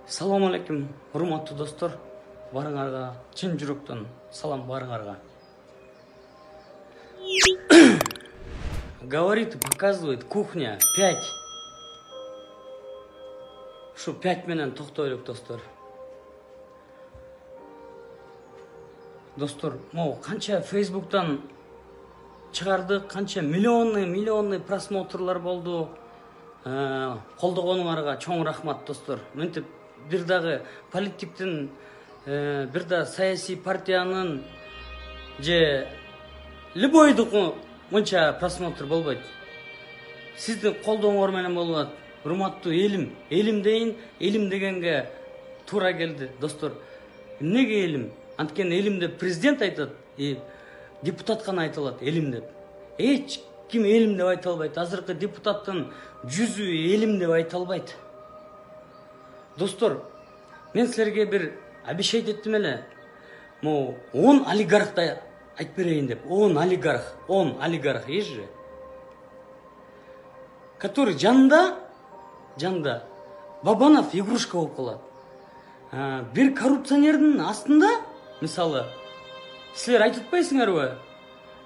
Салам алейкум, урматтуу достор. Барыңарга чын жүрөктөн салам барыңарга. Говорит и показывает кухня 5. Шу 5 менен токтойлук достор. Достор, могу канча Фейсбуктан чыгардык, канча миллионный просмотрлар болду. Колдогонуңарга чоң рахмат достор. Мынтип бир дагы политиктин, бир да саясий партиянын же любойдук мынча просмотр болбойт. Сиздин колдооңор менен болот. Урматтуу элим, элим дейин, элим дегенге туура келди достор. Эмнеге элим? Анткени элим деп президент айтат, депутат гана айта алат элим деп. Эч ким элим деп айта албайт. Азыркы депутаттын жүзү элим деп айта албайт. Достор, мен силерге бир обещать еттим эле. 10 олигархты айтып берейин деп. 10 олигарх ежи. Который жанында Бабанов игрушка болуп калат. Бир коррупционердин астында, мисалы, силер айтып атпайсыңарбы?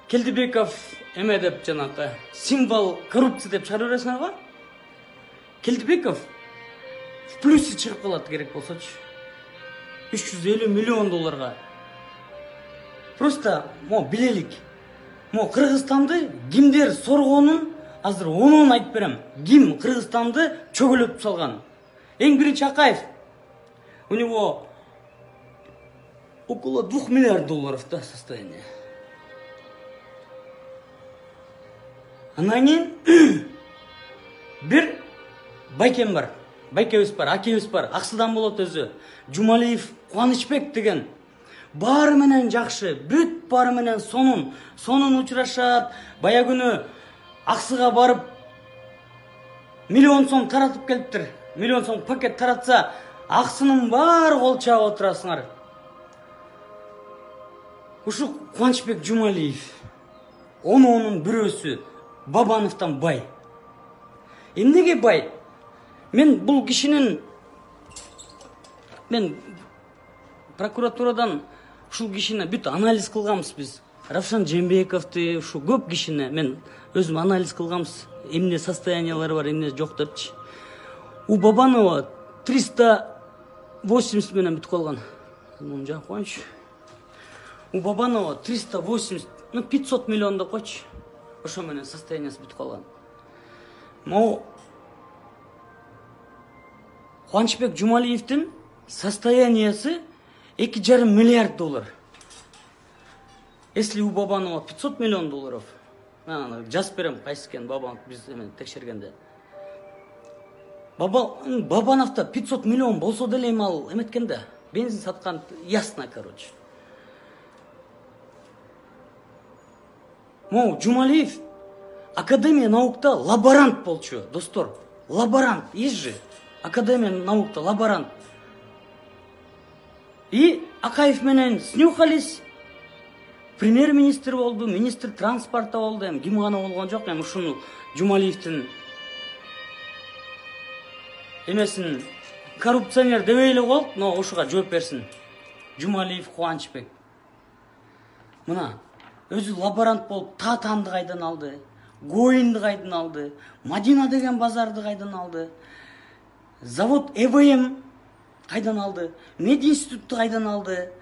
Келдибеков эме деп жанакы символ коррупция деп чыгарып бересиңарбы? Келдибеков в плюсе чыгып калат керек болсочу. 350 миллион долларга. Просто билелик. Кыргызстанды кимдер соргонун азыр онун айтып берем. Ким Кыргызстанды чөгөлөп салган? Эң биринчи Акаев. У него около 2 миллиард долларов состояние. Анан кийин бир байкем бар. Байкебиз бар, акебиз бар. Аксыдан болот өзү. Жумалиев Кубанычбек деген. Баары менен жакшы, бүт баары менен сонун учурашат. Бая күнү Аксыга барып миллион сом таратып келиптир. Миллион сом пакет таратса, Аксынын баары кол чаап отурасыңар. Ушу Кубанычбек Жумалиев. Онун бирөөсү Бабановтан бай. Эмнеге бай? Мен бул кишинин прокуратурадан ушул кишини бүт анализ кылганбыз биз. Равшан Жээнбековду, ушу көп кишини мен өзүм анализ кылганбыз. Эмне состояниялары бар, эмне жок депчи. У Бабанова 380 менен бүтүп калган. Муну жаап коюнчу. У Бабанова 380, 500 миллион деп койчу. Ошо менен состояниясы бүтүп калган. Кубанычбек Жумалиевдин состояниясы 2,5 миллиард доллар. Если у Бабанова 500 миллион долларов, жазып берем кайсы экен Бабанов биз текшергенде. Бабановда 500 миллион болсо деле ал эметкенде, бензин саткан ясно, короче. Жумалиев Академия наукта лаборант болчу, достор. Лаборант, есть же. Академия наукта лаборант. И Акаев менен снюхались. Премьер-министр болду, министр транспорта болду. Ким гана болгон жок, ушуну Жумалиевдин эмесин коррупционер дебей эле коелук, но ушуга жооп берсин. Жумалиев Кубанычбек. Мына өзү лаборант болуп Татанды кайдан алды, Гоинди кайдан алды, Мадина деген базарды кайдан алды, завод ЭВМ кайдан алды, мединститутты кайдан алды,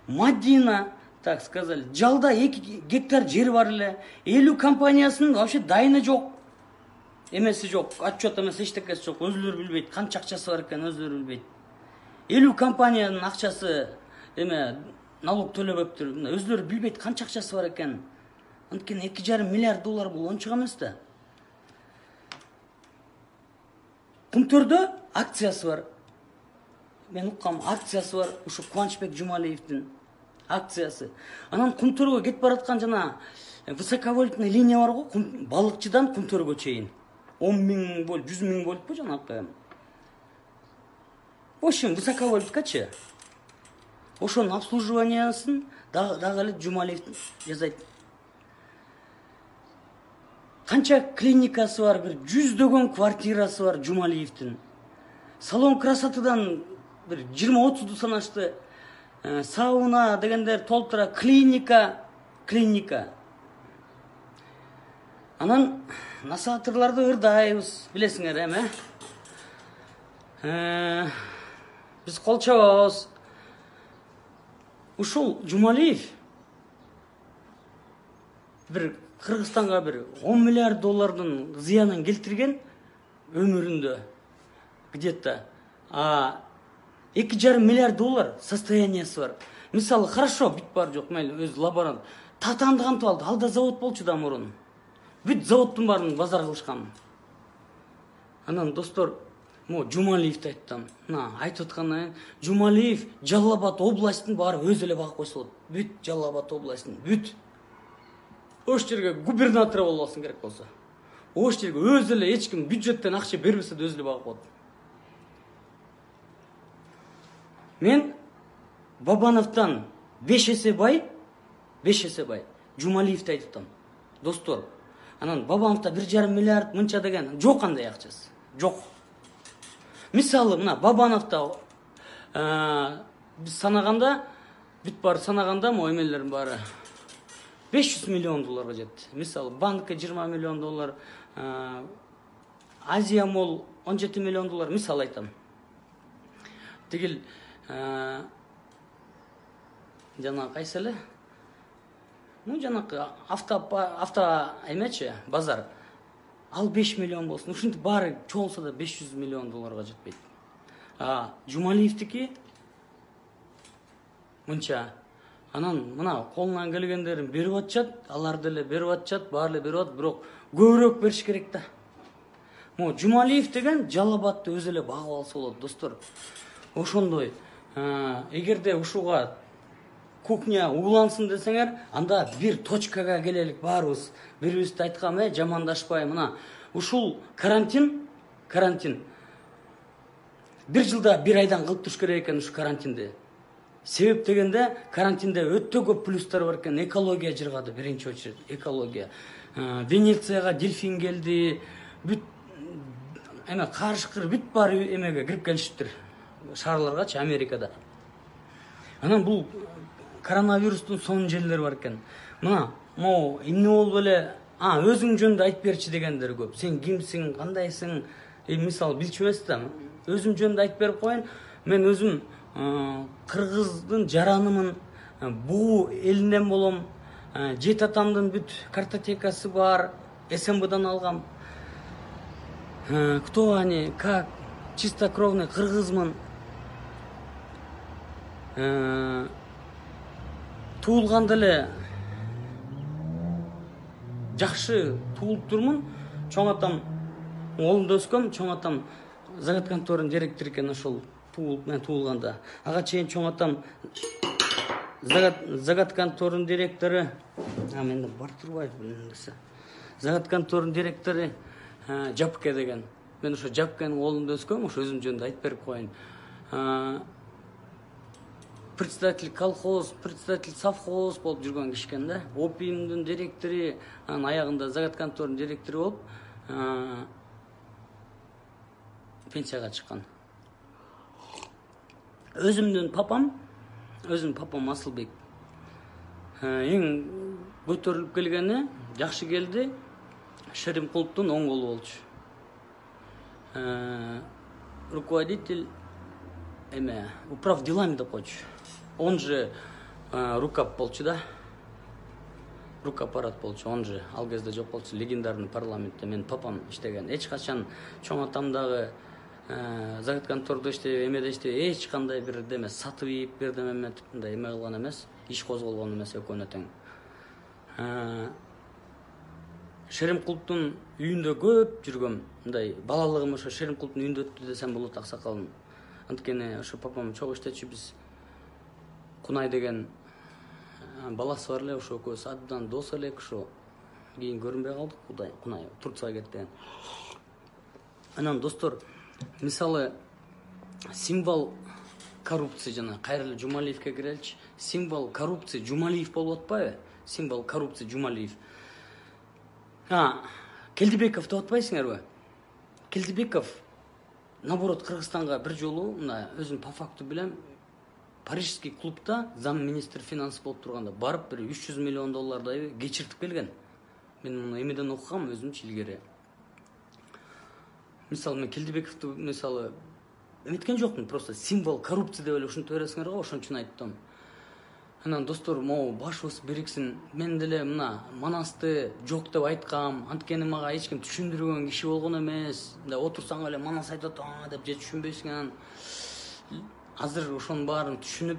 Мадина, так сказали, жалда 2 гектар жери бар эле, 50 компаниясынын вообще дайыны жок, эмеси жок, отчет эмес эчтекеси жок, өзүлөрү билбейт, канча акчасы бар экен өзүлөрү билбейт. 50 компаниянын акчасы эме налог төлөбөптүр, өзүлөрү билбейт канча акчасы бар экен. Анткени 2,5 миллиард доллар бул ончук эмес да. Кумтөрдө акциясы бар. Мен уккам, акциясы бар, ушу Кубанычбек Жумалиевдин акциясы. Анан Кумтөргө кетип бараткан жана высоковольтный линия бар го, балыкчыдан Кумтөргө чейин. 10 миң вольт, 100 миң вольт бу жанакы. В общем, высоковольткачы. Ошонун обслуживаниясын дагы эле Жумалиев жасайт. Канча клиникасы бар, бир 100дөгөн квартирасы бар Жумалиевдин. салон красотадан бир 20-30 ашты. Сауна дегендер толтура, клиника. Анан насаатырларды ырдайбыз, билесиңер эми. Биз кол чабабыз. Ушул Жумалиев бир Кыргызстанга бир 10 миллиард доллардын зыянын келтирген өмүрүндө. Где-то 2,5 миллиард доллар состояниясы бар. Мисалы, хорошо, бүт бар жок, мейли өз лаборант. Татандыган алды, алда завод болчу да мурун. Бүт заводтун барын базар кылышкан. Анан достор, Жумалиевди айттым. Айтып аткандан Жумалиев Жалал Абад областын баары өз эле багып койсо болот. Бүт Жалал Абад областын, бүт. Ош жерге губернатор болбосун керек болсо. Ош жерге өз эле эч ким бюджеттен акча бербесе да өз эле багып коет. Мен Бабановтан 5 эсе бай Жумалиевди айттым. Достор, анан Бабановда 1,5 миллиард мынча деген жок, андай акчасы. Жок. Мисалы, мына Бабановда биз санаганда, бүт бар санаганда эмелердин баары 500 миллион долларга жетти. Мисалы, банкка 20 миллион доллар, Азия мол 17 миллион доллар, мисалы айтам. Тигил жана кайсы эле? Жанакы авто эмечи, базар. Ал 5 миллион болсун. Ушинтип баары чоңсо да 500 миллион долларга жетпейт. Жумалиевдики мынча. Анан мына колунан келгендерин берип атышат, алар деле берип атышат, баары эле берип атат, бирок көбүрөөк бериш керек да. Жумалиев деген Жалал Абадты өз эле багып алса болот, достор. Ошондой. Эгерде ушуга кухня улансын десеңер, анда бир точкага келелик баарыбыз. Бирибизди айткам, жамандашпай, мына ушул карантин бир жылда бир айдан кылып туруш керек экен ушу карантинди. Себеп дегенде карантинде өтө көп плюстар бар экен. Экология жыргады, биринчи очередь, экология. Венецияга дельфин келди, бүт карышкыр бүт бар эмеге кирип келишиптир. Шаарларгачы, Америкада. Анан бул коронавирустун сонун жерлери бар экен. Мына, эмне болуп эле, өзүң жөнүндө айтып берчи дегендер көп. Сен кимсиң, кандайсың? Мисалы, билчү эмес да. Өзүм жөнүндө айтып берип коеюн. Мен өзүм Кыргыздын жаранымын, буу элинен болом. Жет атамдын бүт картотекасы бар, СМБдан алгам. Кто они, как, чистокровный кыргызмын. Туулганда эле жакшы туулуп турмун. Чоң атам Оолунда өскөм, чоң атам Загат конторунун директору экен, ошол мен туулганда. Ага чейин чоң атам Загат конторунун директору, менде бар турбайбы билиңиз. Загат конторунун директору Жапке деген. Мен ошо Жапкенин Оолунда өскөм, ошо өзүм жөнүндө айтып берип коеюн. Председатель колхоз, председатель совхоз болуп жүргөн киши экен да. Опимдин директору, анан аягында Загат конторунун директору болуп пенсияга чыккан. Өзүмдүн папам Асылбек. Эң көтөрүлүп келгени, жакшы келди. Шеримкуловдун оң колу болчу. Руководитель управ делами деп койчу. Он же рукап болчу да. Рукапарат болчу, он же ал кезде жок болчу, легендарный парламентте мен папам иштеген. Эч качан чоң атамдагы Загат контордо иштеп, эмеде иштеп, эч кандай бир деме сатып ийип, бирдеме эметип, мындай эме кылган эмес, иш козголгон эмес экөөнө тең. Шеримкуловдун үйүндө көп жүргөм. Мындай балалыгым ошо Шеримкуловдун үйүндө өттү десем болот, аксакалым. Анткени ошо папам чогуу иштечү, биз Кунай деген баласы бар эле, ошо экөөбүз абдан дос элек, ошо кийин көрүнбөй калдык. Кунай Турцияга кеткен. Анан достор, мисалы, символ коррупция жана кайрылы Жумалиевке киреличи. Символ коррупции Жумалиев болуп атпайбы? Символ коррупции Жумалиев. Келдибеков деп атпайсыңарбы? Келдибеков наоборот Кыргызстанга бир жолу мына өзүм по факту билем, парижский клубда зам министр финанс болуп турганда барып бир 300 миллион доллардай кечиртип келген. Мен муну эмеден окугам өзүмчү илгери. Мисалы мен Келдибековду мисалы эметкен жокмун, просто символ коррупция деп эле ушинтип бересиңер го, ошон үчүн айттым. Анан достор, могу башыбыз бириксин. Мен деле мына Манасты жок деп айткам, анткени мага эч ким түшүндүргөн киши болгон эмес. Мындай отурсаң эле Манас айтат деп же түшүнбөйсүң. Анан азыр ошонун баарын түшүнүп,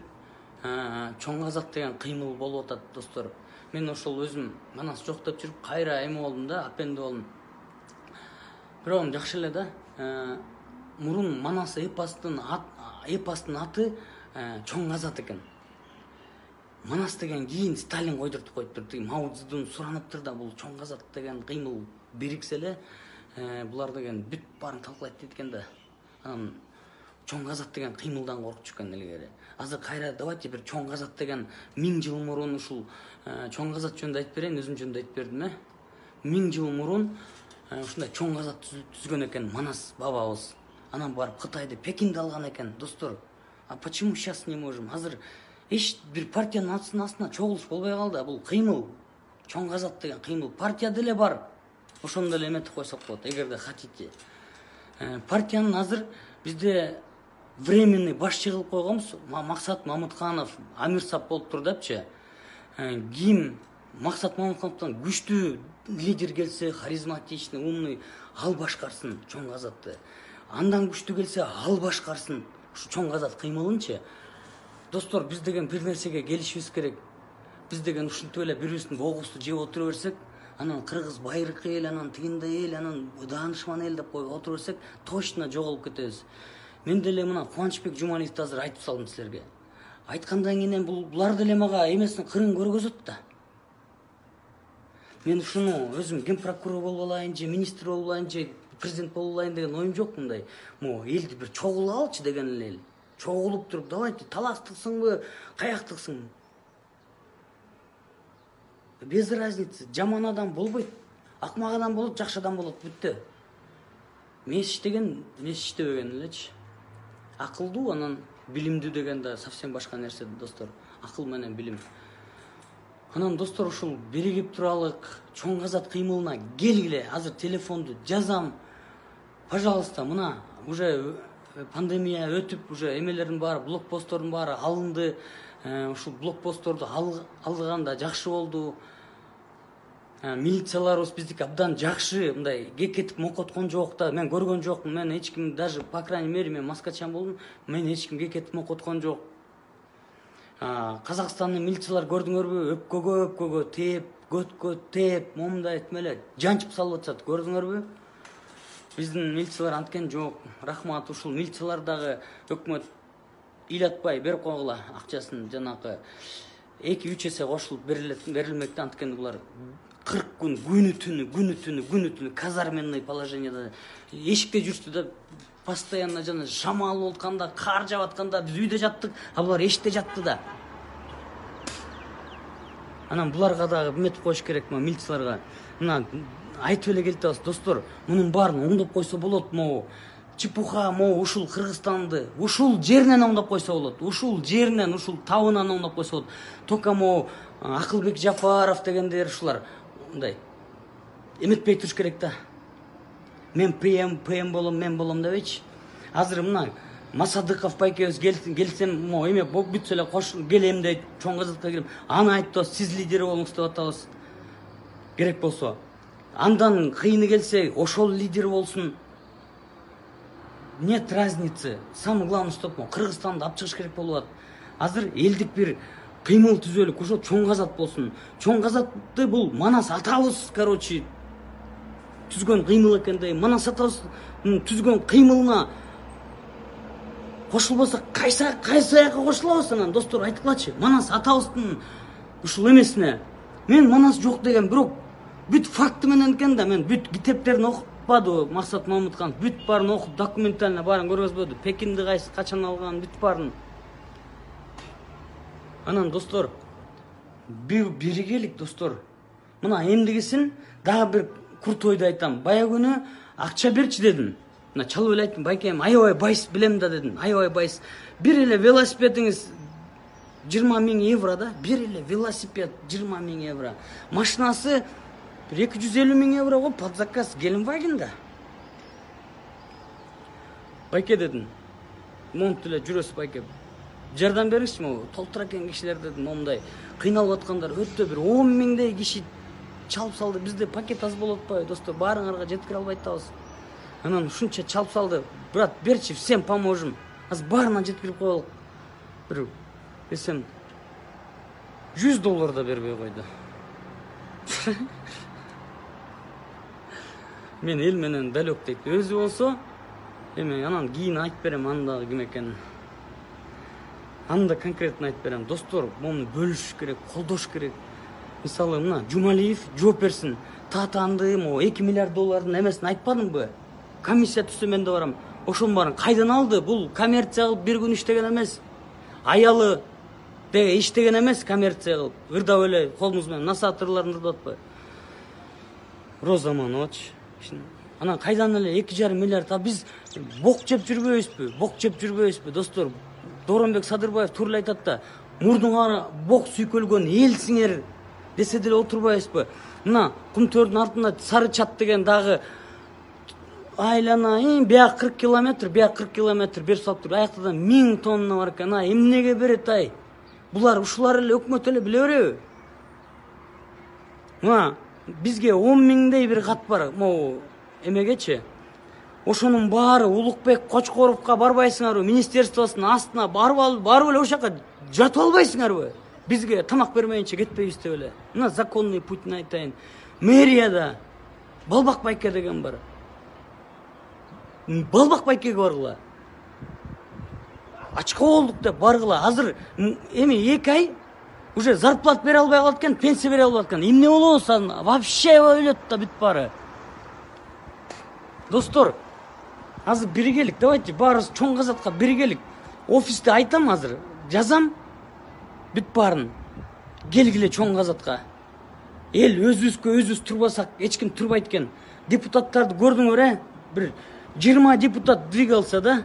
чоң казак деген кыймыл болуп атат достор. Мен ошол өзүм Манас жок деп жүрүп кайра эме болдум да, апенди болдум. Бирок жакшы эле да. Мурун Манас эпостун аты чоң казак экен. Манас деген кийин Сталин койдуртуп коюптур. Мао Цзэдун сураныптыр да, бул чоң казак деген кыймыл бириксе эле булар деген бүт баарын талкалайт дейт экен да. Анан чоң казак деген кыймылдан коркчу экен илгери. Азыр кайра давайте бир чоң казак деген 1000 жыл мурун ушул чоң казак жөнүндө айтып берейин, өзүм жөнүндө айтып бердим. 1000 жыл мурун ушундай чоң казак түзгөн экен Манас бабабыз. Анан барып Кытайды, Пекинди алган экен, достор. А почему сейчас не можем? Азыр эч бир партиянын астына чогулуш болбой калды. Бул кыймыл, чоң казак деген кыймыл. Партия деле бар. Ошону деле эметип койсок болот, эгерде хотите. Партиянын азыр бизде временный башчы кылып койгонбуз. Максат Мамытканов, Амирсап болуп тур депчи. Ким Максат Мамыткановдон күчтүү лидер келсе, харизматичный, умный, ал башкарсын чоң казакты. Андан күчтүү келсе, ал башкарсын ушу чоң казак кыймылынчы. Достор, биз деген бир нерсеге келишибиз керек. Биз деген ушинтип эле бири-бирибиздин боогубузду жеп отура берсек, анан кыргыз байыркы эл, анан тигиндей эл, анан даанышман эл деп коюп отура берсек, точно жоголуп кетебиз. Мен деле мына Кубанычбек Жумалиевди азыр айтып салдым силерге. Айткандан кийин булар деле мага эмесин кырын көргөзөт да. Мен ушуну өзүм ген прокурор болуп алайын же, министр болуп алайын же, президент болуп алайын деген оюм жок мындай. Элди бир чогулуп алчы деген эле. Чогулуп туруп, давайте таластыксыңбы, каяктыксың. Без разницы, жаман адам болбойт. Акмак адам болот, жакшы адам болот, бүттү. Мес иштеген, мес иштебеген элечи. Акылдуу, анан билимдүү деген да совсем башка нерсе, достор. Акыл менен билим. Анан достор, ушул биригип туралык, чоң казак кыймылына келгиле. Азыр телефонду жазам. Пожалуйста, мына уже пандемия өтүп, уже эмелердин баары, блокпосттордун баары алынды. Ушул блокпостторду алганда жакшы болду. Милицияларыбыз биздики абдан жакшы, мындай кетип мокоткон жок да. Мен көргөн жокмун. Мен эч ким, даже по крайней мере, мен маскачан болдум. Мен эч ким кетип мокоткон жок. Казакстандын милициялар көрдүңөрбү? Өпкөгө теп, көткө теп, момундай этип эле жанчып салып атышат. Көрдүңөрбү? Биздин милициялар анткен жок. Рахмат, ушул милициялар дагы өкмөт ыйлатпай берип койгула акчасын, жанакы 2-3 эсе кошулуп берилмекте. Анткени булар 40 күн күнү түнү казарменный положениеда эшикте жүрүштү да, постоянно жана шамал болуп атканда, кар жаап атканда биз үйдө жаттык, а булар эшикте жатты да. Анан буларга дагы эметип коюш керек, милицияларга. Мына айтып эле келип атабыз, достор. Мунун баарын оңдоп койсо болот. Чепуха, ушул Кыргызстанды ушул жеринен оңдоп койсо болот. Ушул жеринен, ушул табынан оңдоп койсо болот. Тока Акылбек Жафаров дегендер ушулар мындай эметпей туруш керек да. Мен ПМ болом, мен болом дебейчи. Азыр мына Масадыков байкебиз келсем, эме болуп бүтсө эле келем дейт, чоң казакка келем. Аны айтып, сиз лидер болуңуз деп атабыз. Керек болсо. Андан кыйыны келсе, ошол лидер болсун. Нет разницы. Самое главное, чтобы Кыргызстанды алып чыгыш керек болуп атат. Азыр элдик бир кыймыл түзөлүк, ошо чоң казак болсун. Чоң казакты бул Манас атабыз, түзгөн кыймыл экен дейм. Манас атабыз түзгөн кыймылына кошулбосок, кайсы аякка кошулабыз анан, достор, айткылачы. Манас атабыздын ушул эмесине. Мен Манас жок деген, бирок бүт факты менен экен да, мен бүт китептерин окуппады Максат Мамытканов, бүт баарын окуп, документально баарын көргөзбөдү. Пекинди качан алган, бүт баарын. Анан, достор, биригелик, достор. Мына эмдигисин дагы бир курт ойду айтам. Бая күнү акча берчи дедим. мына чалып эле айттым, байкем, аябай байс билем да дедим, аябай байс. Бир эле велосипедиңиз 20 миң евро да, бир эле велосипед 20 миң евро. Машинасы 250 миң евро го под заказ Геленваген да. Байке дедим, монт эле жүрөсүз байке. Жардам бериңизчи, могу толтура экен кишилер дедим, момундай кыйналып аткандар өтө бир 10 миңдей киши чалып салды. Бизде пакет аз болуп атпайбы, достор, баарыңарга жеткире албай атабыз. Анан ушунча чалып салды. Брат, берчи, всем поможем. Аз баарына жеткирип коелук. Бир десем $100 да бербей койду. Мен эл менен далек дейт. Өзү болсо, эми анан кийин айтып берем анда ким экенин. Анда конкретно айтып берем. Достор, муну бөлүш керек, колдош керек. Мисалы, мына Жумалиев жооп берсин. Татанды, могу $2 миллиард эмесин айтпадымбы? Комиссия түшсө мен да барам. Ошонун баарын кайдан алды? Бул коммерция кылып бир күн иштеген эмес. Аялы деге иштеген эмес, коммерция кылып. Ырдап эле колубуз менен насаатырларын ырдап атпайбы? Роза Манович. Анан кайдан эле 2,5 миллиард? Биз бок жеп жүрбөйбүзбү? Бок жеп жүрбөйбүзбү, достор? Дооронбек Садырбаев туура эле айтат да, мурдуңа бок сүйкөлгөн элсиңер десе деле отурбайбызбы? Мына Кумтөрдүн артында Сары Чат деген дагы айлана, бияк 40 километр, бияк 40 километр бер салып тур. Аякта да 1000 тонна бар экен. Эмнеге берет ай? Булар ушулар эле өкмөт эле биле береби? Мына бизге 10 миңдей бир кат бар. Могу эмегечи. Ошонун баары Улукбек Кочкоровго барбайсыңарбы? Министерствосунун астына барып эле ошол жака жатып албайсыңарбы? Бизге тамак бермейинче кетпейбиз деп эле. Мына законный путьны айтайын. Мэрияда Балбак байке деген бар. Балбак байкеге баргыла. Ачка болдук деп баргыла. Азыр эми 2 ай уже зарплат бере албай калат экен, пенсия бере албай калат экен. Эмне болобуз? Вообще өлөт да бүт баары. Достор, азыр биригелик, давайте баарыбыз чоң казатка биригелик. Офисте айтам азыр, жазам бүт баарын. Келгиле чоң казатка. Эл өзүбүз турбасак, эч ким турбайт экен. Депутаттарды көрдүңөр, бир 20 депутат двигался, да?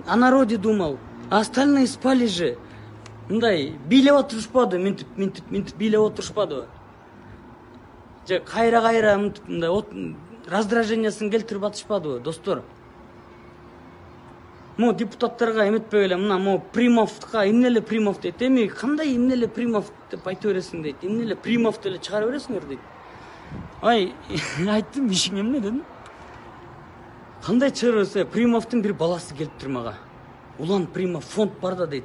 О народе думал. А остальные спали же. Мындай бийлеп отурушпады, минтип бийлеп отурушпады. Же кайра мындай раздражениясын келтирип атышпадыбы, достор? Мо депутаттарга эметпей эле, мына мо Примовга эмне эле Примов дейт. Эми кандай эмне эле Примов деп айта бересиң дейт. Эмне эле Примовду эле чыгара бересиңер дейт. Ай, айттым, ишиң эмне дедим? Кандай чыгарса, Примовдун бир баласы келип тур мага. Улан Примов фонд бар да дейт.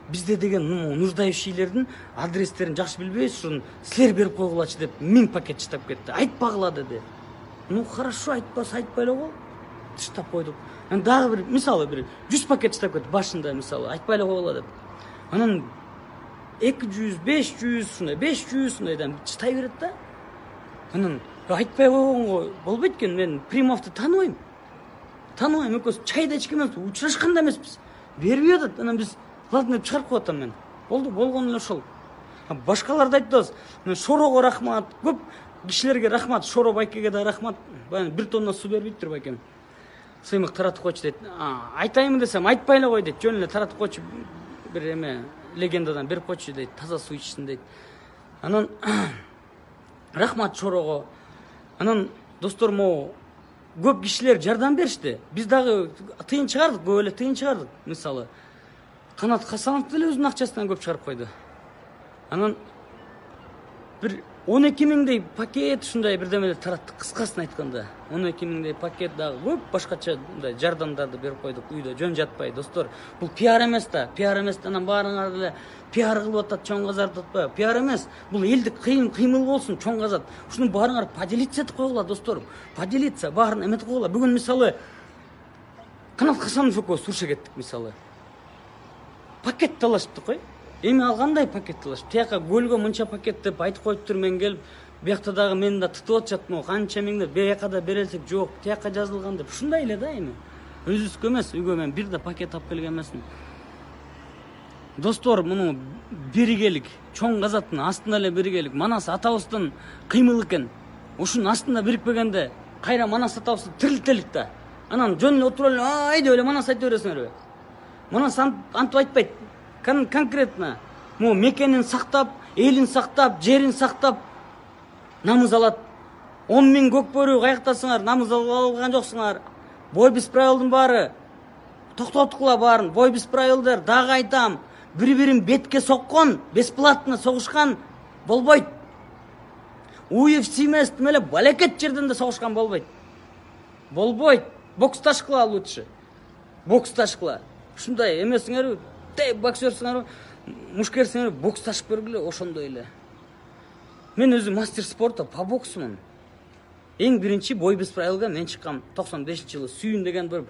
Бизде деген нуждающийлердин адрестерин жакшы билбейбиз, ушун силер берип койгулачы деп 1000 пакет чытап кетти. Айтпагыла деди. Ну хорошо, айтпаса айтпай эле кой. Тыштап койдук. Анан дагы бир, мисалы бир 100 пакет чытап кетти башында, мисалы, айтпай эле койгула деп. Анан 200, 500, ушундай 500 ушундайдан чытай берет да. Анан айтпай койгонго болбойт экен, мен Примовду тааныбайм. Тааныбайм, экөөбүз чайда ичкенбиз, учурашкан да эмеспиз. Бербей атат, анан биз ладно деп чыгарып коюп атам мен. Болду, болгон эле ошол. Башкаларды айтабыз. Шорого рахмат, көп кишилерге рахмат, Шоро байкеге да рахмат. Бир тонна суу бербейт байкем. Сыймык таратып койчу дейт. Айтайын десем, айтпай эле кой дейт. Жөн эле таратып койчу, бир эме легендадан берип койчу дейт. Таза суу ичсин дейт. Анан рахмат Шорого. Анан достор, могу көп кишилер жардам беришти. Биз дагы тыйын чыгардык, көп эле тыйын чыгардык. Мисалы, Канат Хасанов деле өзүнүн акчасынан көп чыгарып койду. Анан бир 12 миңдей пакет ушундай бирдемелер тараттык, кыскасын айтканда. 12 миңдей пакет дагы көп башкача мындай жардамдарды берип койдук. Үйдө жөн жатпай, достор. Бул пиар эмес да. Пиар эмес, анан баарыңар деле пиар кылып атат, чоң казат атпайбы? Пиар эмес. Бул элдик кыймыл болсун, чоң казат. Ушунун баарыңар поделиться этип койгула, достор. Поделиться, баарын эметип койгула. Бүгүн мисалы Канат Хасанов экөөбүз Сурша кеттик, мисалы. Пакет талашыптык кой. Эми ал кандай пакет талашып? Тияка көлгө мынча пакет деп айтып коюптур, мен келип, биякта дагы мени да тытып атышат, могу канча миңдеп, бияка да берелсек жок, тияка жазылган деп. Ушундай эле да эми. Өзүбүзгө эмес, үйгө мен бир да пакет алып келген эмесмин. Достор, муну биригелик, чоң казаттын астында эле биригелик. Манас атабыздын кыймыл экен. Ушунун астында бирикпегенде кайра Манас атабызды тирилтелик да. Анан жөн эле отуруп эле айдеп эле манас айта бересиңерби? Манас антип айтпайт. Конкретно могу мекенин сактап, элин сактап, жерин сактап намыз алат. 10 000 көкбөрү каяктасыңар, намыз алган жоксуңар. Бой без правилдын баары токтоткула баарын. Бой без правилдар дагы айтам. Бири-бирин бетке соккон, бесплатно согушкан болбойт. UFC эмес, эле балекет жерден да согушкан болбойт. Болбойт. Боксташкыла лучше. Боксташкыла. Ушундай эмесиңерби, боксерсиңерби, мушкерсиңерби, боксташып көргүлө, ошондой эле. Мен өзүм мастер спорта по боксумун. Эң биринчи бой без правилга мен чыккам 95-жылы Сүйүн деген бір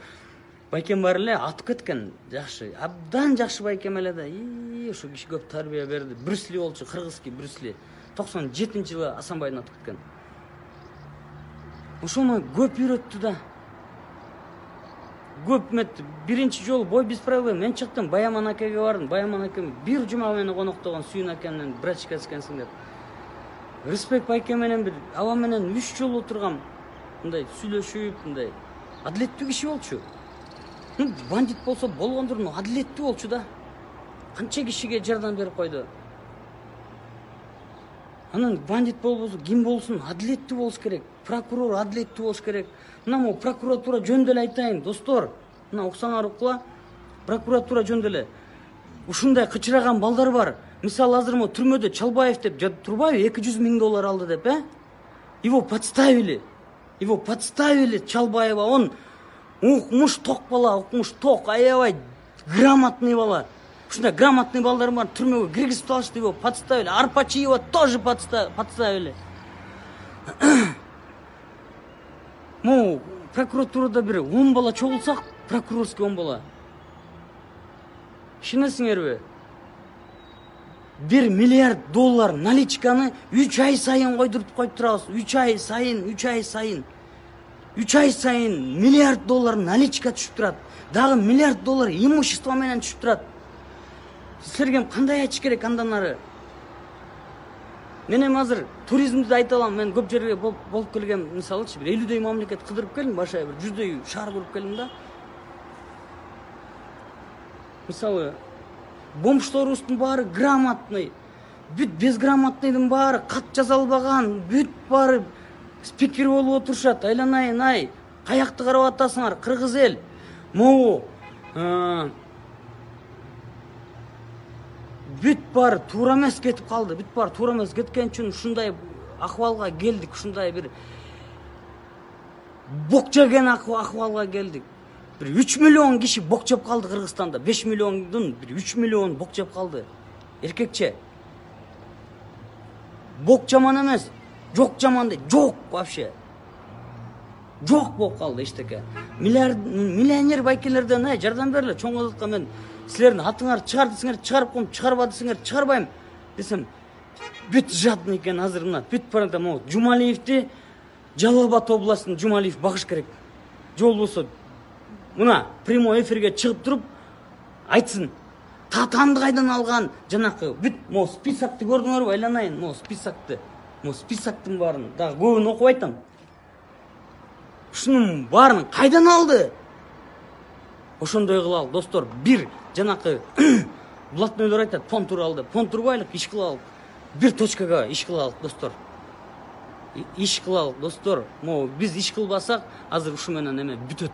байкем бар эле, атып кеткен. Жакшы, абдан жакшы байкем эле да. Ошо киши көп тарбия берди. Брюсли болчу, кыргызский Брюсли. 97-жылы Асанбайдын атып кеткен. Ошону көп үйрөттү да. Көп метти. Биринчи жолу бой без правил мен чыктым. Баяман акеге бардым. Баяман акем бир жума менен коноктогон Сүйүн акемден брачка экенсиң деп. Респект байке менен бир аба менен 3 жол отургам. Мындай сүйлөшүп, мындай адилеттүү киши болчу. Бандит болсо болгондур, адилеттүү болчу да. Канча кишиге жардам берип койду. Анан бандит болбосо ким болсун, адилеттүү болуш керек. Прокурор адилеттүү болуш керек. Мына могу прокуратура жөнүндө эле айтайын, достор. Мына уксаңар укла. Прокуратура жөнүндө эле ушундай кычыраган балдар бар. Мисалы азыр мо түрмөдө Чалбаев деп жатып турбайбы? 200 000 доллар алды деп, Его подставили. Его подставили Чалбаева. Он укмуш ток бала, укмуш ток, аябай грамотный бала. Ушундай грамотный балдар бар, түрмөгө киргизип алышты, его подставили. Арпачиева тоже подставили. Мо прокуратурада бир 10 бала чогулсак, прокурорский 10 бала. Ишенесиңерби? 1 миллиард доллар наличканы 3 ай сайын койдуруп коюп турабыз. 3 ай сайын. 3 ай сайын миллиард доллар наличка түшүп турат. Дагы миллиард доллар имущество менен түшүп турат. Силерге кандай айтыш керек андан ары? Мен эми азыр туризмди айта алам. Мен көп жерге болуп келгем, мисалычы бир 50дөй мамлекет кыдырып келдим, башка бир 100дөй шаар көрүп келдим да. Мисалы бомжторубуздун баары грамотный. Бүт безграмотныйдын баары кат жаза албаган, бүт баары спикер болуп отурушат. Айланайын ай, каякты карап атасыңар, кыргыз эл. Могу бүт баары туура эмес кетип калды. Бүт баары туура эмес кеткен үчүн ушундай акыбалга келдик, ушундай бир бок жеген акыбалга келдик. Bir 3 milyon kişi bok jеп kaldı Kırgızstan'da. 5 milyondun bir 3 milyon bok jеп kaldı. Erkekçe. Bok jaman emez. Jok jaman değil. Jok вообще. Jok bok kaldı işte ki. Milyoner baykelerden жардам berilе. Çoğun azıtka men sizlerin atыңар çıgardısыңар, çıgarıp koyup çıgarbadısыңар, çıgarbayım desem. Büt jadın eken hazır mına. Büt parada mo Jumaliyev'ti Жалал-Абад областын Жумалиев багыш керек. Жол болсо мына прямой эфирге чыгып туруп айтсын. Татанды кайдан алган? Жанакы бүт мо списокты көрдүңөрбү? Айланайын, мо списокты. Мо списоктун баарын дагы көбүн окуп айтам. Ушунун баарын кайдан алды? Ошондой кылалы, достор. Бир жанакы блатнойлор айтат, фон туралды. Фон турбайлык иш кылалык. Бир точкага иш кылалык, достор. Иш кылалык, достор. Мо биз иш кылбасак, азыр ушу менен эме бүтөт.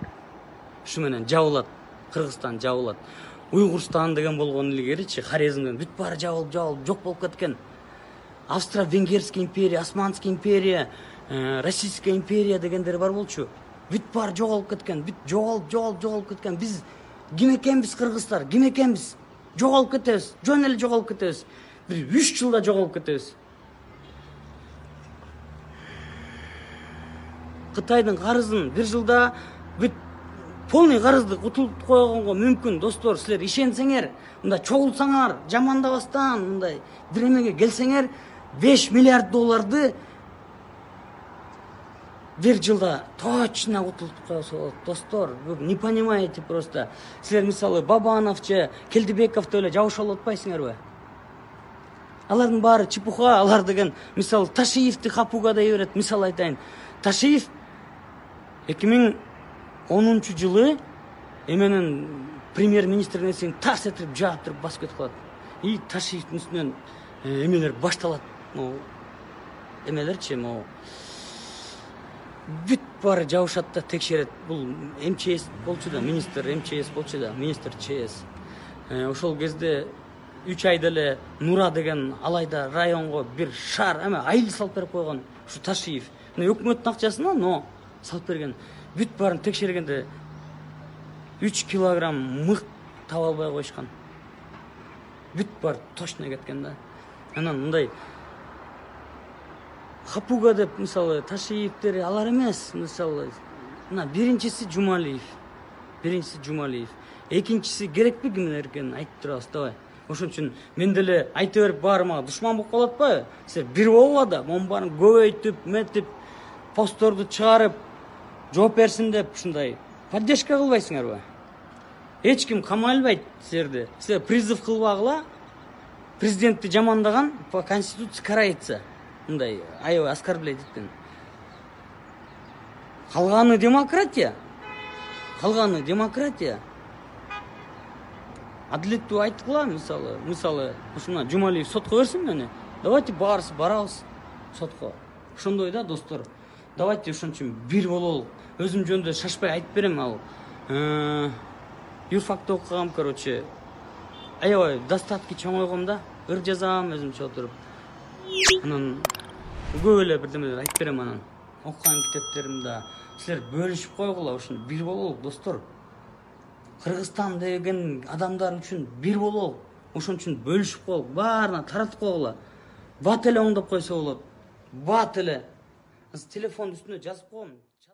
Ушу менен жабылат. Кыргызстан жабылат. Уйгурстан деген болгон илгеричи Хорезмден бүт баары жабылып жок болуп кеткен. Австро-Венгерский империя, Османский империя, Российская империя дегендер бар болчу. Бүт баары жоголуп кеткен. Бүт жоголуп кеткен. Биз ким экенбиз кыргыздар? Ким экенбиз? Жоголуп кетебиз. Жөн эле жоголуп кетебиз. Бир 3 жылда жоголуп кетебиз. Кытайдын карызын бир жылда бүт полный карызды утулуп койгонго мүмкүн, достор. Силер ишенсеңер, мында чогулсаңар, жамандабастан, мындай бир эмеге келсеңер, 5 миллиард долларды бир жылда точно утулуп койсо болот, достор. Вы не понимаете просто. Силер мисалы Бабановча, Келдибековду эле жабыша алып атпайсыңарбы? Алардын баары чепуха, алар деген мисалы Ташиевди хапууга дей берет. Мисал айтайын. Ташиев 2000 2010 жылы эменен премьер-министр нерсени тарс этирип жаап басып кетип калат. И Ташиевдин үстүнөн эмелер башталат. Могу эмелерчи, могу бүт баары жабышат да текшерет. Бул МЧС болчу да, министр МЧС болчу да, министр ЧС. Ошол кезде 3 айда эле Нура деген алайда районго бир шаар эме айыл салып берип койгон ушу Ташиев. Өкмөттүн акчасына, но салып берген. Бүт баарын текшергенде 3 килограмм мык таба албай коюшкан. Бүт баары точно кеткен да. Анан мындай Хапуга деп, мисалы, Ташиевтер алар эмес, мисалы, мына биринчиси Жумалиев. Экинчиси керекпи кимдер экенин айтып турабыз, давай. Ошон үчүн мен деле айта берип баары мага душман болуп калат атпайбы? Силер бир болгула да, монун баарын көбөйтүп, метип, постторду чыгарып, жооп берсин деп ушундай поддержка кылбайсыңарбы? Эч ким камалбайт силерди. Силер призыв кылбагыла. Президентти жамандаган по конституции карается. Мындай аябай оскорблять эткен. Калганы демократия. Адилеттүү айткыла, мисалы, ушуна Жумалиев сотко берсин мени. Давайте баарыбыз барабыз сотко. Ошондой да, достор. Давайте ошон үчүн бир бололу. Өзүм жөнүндө шашпай айтып берем, ал юрфакты окугам, короче. Аябай достатки чоң ойгом да. Ыр жазам өзүмчө отуруп. Анан көп эле бирдемелер айтып берем анан. Окуган китептеримде силер бөлүшүп койгула, ушуну бир бололу, достор. Кыргызстан деген адамдар үчүн бир бололу. Ошон үчүн бөлүшүп коелу, баарына таратып койгула. Бат эле оңдоп койсо болот. Бат эле. Телефондун үстүнө жазып койгом.